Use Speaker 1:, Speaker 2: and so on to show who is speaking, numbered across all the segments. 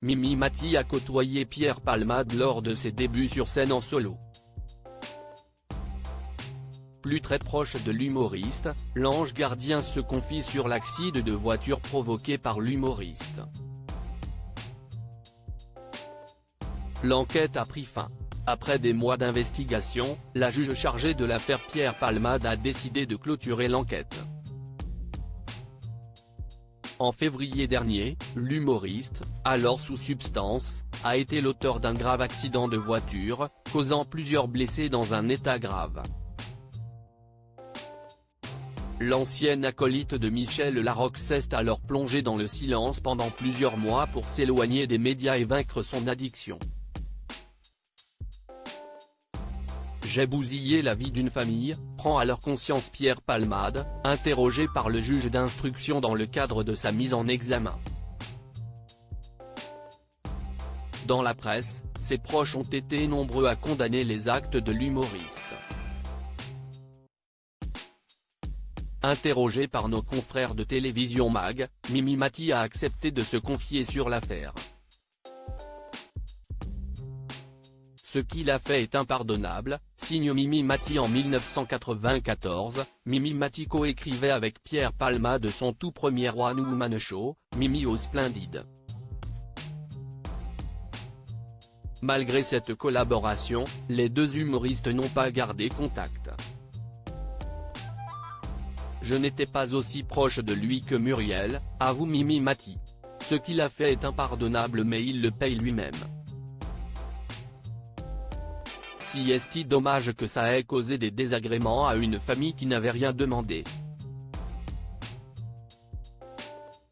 Speaker 1: Mimi Mati a côtoyé Pierre Palmade lors de ses débuts sur scène en solo. Plus très proche de l'humoriste, l'ange gardien se confie sur l'accident de voiture provoqué par l'humoriste. L'enquête a pris fin. Après des mois d'investigation, la juge chargée de l'affaire Pierre Palmade a décidé de clôturer l'enquête. En février dernier, l'humoriste, alors sous substance, a été l'auteur d'un grave accident de voiture, causant plusieurs blessés dans un état grave. L'ancienne acolyte de Michel Larocque s'est alors plongée dans le silence pendant plusieurs mois pour s'éloigner des médias et vaincre son addiction. J'ai bousillé la vie d'une famille, prend alors conscience Pierre Palmade, interrogé par le juge d'instruction dans le cadre de sa mise en examen. Dans la presse, ses proches ont été nombreux à condamner les actes de l'humoriste. Interrogé par nos confrères de télévision MAG, Mimi Mati a accepté de se confier sur l'affaire. Ce qu'il a fait est impardonnable, signe Mimi Mati en 1994. Mimi Mati coécrivait avec Pierre Palmade son tout premier One Woman Show, Mimi au Splendide. Malgré cette collaboration, les deux humoristes n'ont pas gardé contact. Je n'étais pas aussi proche de lui que Muriel, avoue Mimi Mati. Ce qu'il a fait est impardonnable mais il le paye lui-même. Si est-il dommage que ça ait causé des désagréments à une famille qui n'avait rien demandé.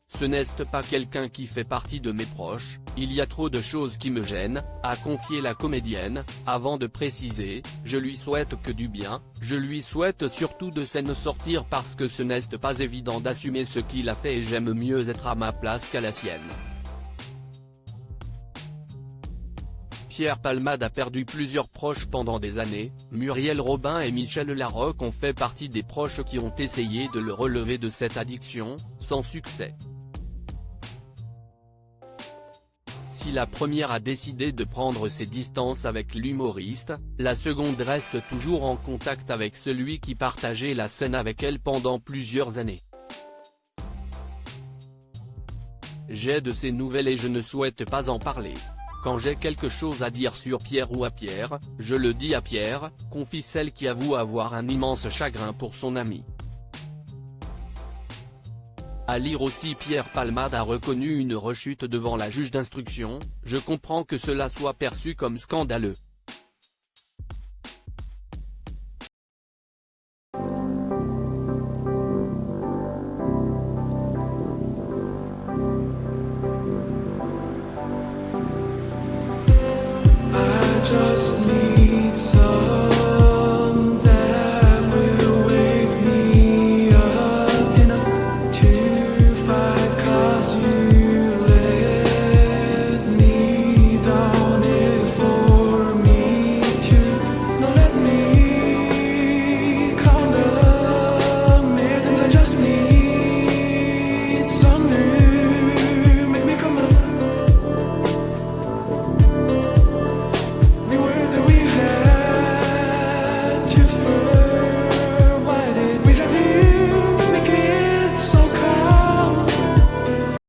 Speaker 1: Ce n'est pas quelqu'un qui fait partie de mes proches, il y a trop de choses qui me gênent, a confié la comédienne, avant de préciser, je lui souhaite que du bien, je lui souhaite surtout de s'en sortir parce que ce n'est pas évident d'assumer ce qu'il a fait et j'aime mieux être à ma place qu'à la sienne. Pierre Palmade a perdu plusieurs proches pendant des années, Muriel Robin et Michel Larocque ont fait partie des proches qui ont essayé de le relever de cette addiction, sans succès. Si la première a décidé de prendre ses distances avec l'humoriste, la seconde reste toujours en contact avec celui qui partageait la scène avec elle pendant plusieurs années. J'ai de ces nouvelles et je ne souhaite pas en parler. Quand j'ai quelque chose à dire sur Pierre ou à Pierre, je le dis à Pierre, confie celle qui avoue avoir un immense chagrin pour son ami. À lire aussi Pierre Palmade a reconnu une rechute devant la juge d'instruction, je comprends que cela soit perçu comme scandaleux.